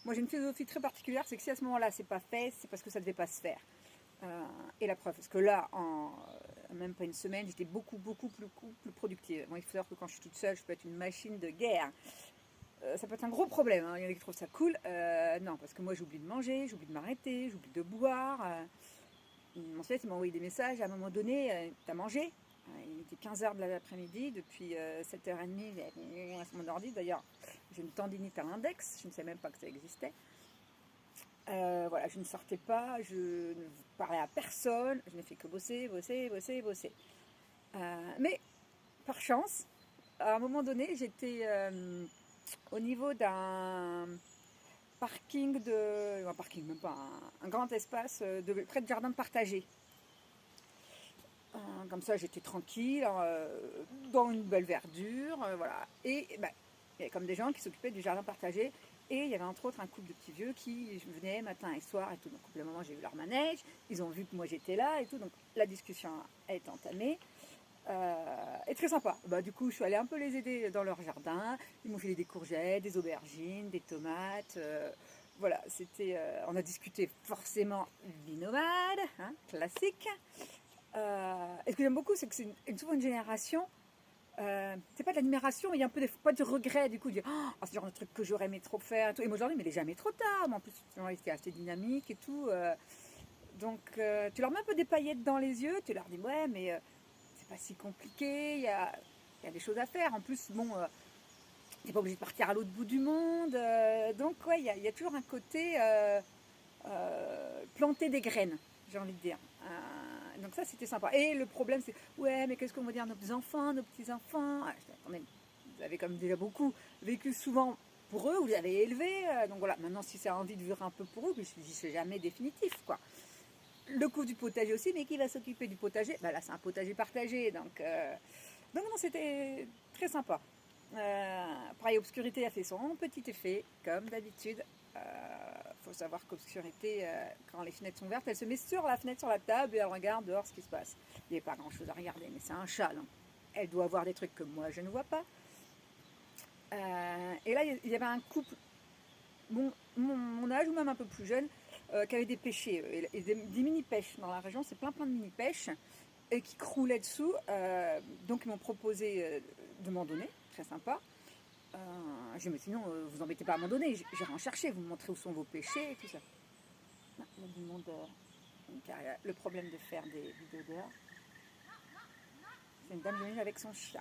Moi, j'ai une philosophie très particulière, c'est que si à ce moment-là, c'est pas fait, c'est parce que ça devait pas se faire. Et la preuve, parce que là, en même pas une semaine, j'étais beaucoup plus productive. Bon, il faut savoir que quand je suis toute seule, je peux être une machine de guerre. Ça peut être un gros problème, hein. Il y en a qui trouvent ça cool. Non, parce que moi, j'oublie de manger, j'oublie de m'arrêter, j'oublie de boire. Mon chef, il m'a envoyé des messages. À un moment donné, t'as mangé? Il était 15h de l'après-midi. Depuis 7h30, j'ai sur mon ordi. D'ailleurs, j'ai une tendinite à l'index. Je ne sais même pas que ça existait. Voilà, je ne sortais pas, je ne parlais à personne. Je n'ai fait que bosser. Mais par chance, à un moment donné, j'étais au niveau d'un parking un parking, même pas, un grand espace près de jardin partagé. Comme ça, j'étais tranquille, dans une belle verdure, voilà. Et bah, il y avait comme des gens qui s'occupaient du jardin partagé. Et il y avait entre autres un couple de petits vieux qui venaient matin et soir et tout. Donc, au bout d'un moment, j'ai eu leur manège. Ils ont vu que moi j'étais là et tout. Donc, la discussion a été entamée. Et très sympa. Bah, du coup, je suis allée un peu les aider dans leur jardin. Ils m'ont filé des courgettes, des aubergines, des tomates. Voilà, on a discuté forcément vie nomade, hein, classique. Et ce que j'aime beaucoup, c'est que c'est souvent une génération. C'est pas de l'admiration, il y a un peu pas du regret, du coup, de dire oh, c'est le genre de truc que j'aurais aimé trop faire. Et, tout. Et moi, je leur dis, mais il est jamais trop tard. Mais en plus, ils étaient assez dynamiques et tout. Donc, tu leur mets un peu des paillettes dans les yeux. Tu leur dis, ouais, mais c'est pas si compliqué. Il y a des choses à faire. En plus, bon, t'es pas obligé de partir à l'autre bout du monde. Donc, ouais, il y a toujours un côté planter des graines, j'ai envie de dire. Donc ça, c'était sympa. Et le problème, c'est, ouais, mais qu'est-ce qu'on va dire nos enfants, nos petits-enfants? Attendez, vous avez comme déjà beaucoup vécu souvent pour eux, vous les avez élevés. Donc voilà, maintenant, si c'est envie de vivre un peu pour eux, mais je dis, c'est jamais définitif, quoi. Le coup du potager aussi, mais qui va s'occuper du potager? Là, c'est un potager partagé, donc non, c'était très sympa. Pareil, Obscurité a fait son petit effet, comme d'habitude. Faut savoir qu'Obscurité, quand les fenêtres sont ouvertes, elle se met sur la fenêtre, sur la table, et elle regarde dehors ce qui se passe. Il n'y a pas grand chose à regarder, mais c'est un chat, donc elle doit voir des trucs que moi je ne vois pas. Et là, il y avait un couple, mon âge ou même un peu plus jeune, qui avait des pêchers, et des mini-pêches dans la région, c'est plein de mini-pêches, et qui croulaient dessous. Donc ils m'ont proposé de m'en donner, très sympa. Je dis, mais sinon, vous embêtez pas à m'en donner, j'irai en chercher, vous me montrez où sont vos péchés et tout ça. Non, il y a du monde. Le problème de faire des vidéos dehors, c'est une dame venue avec son chat.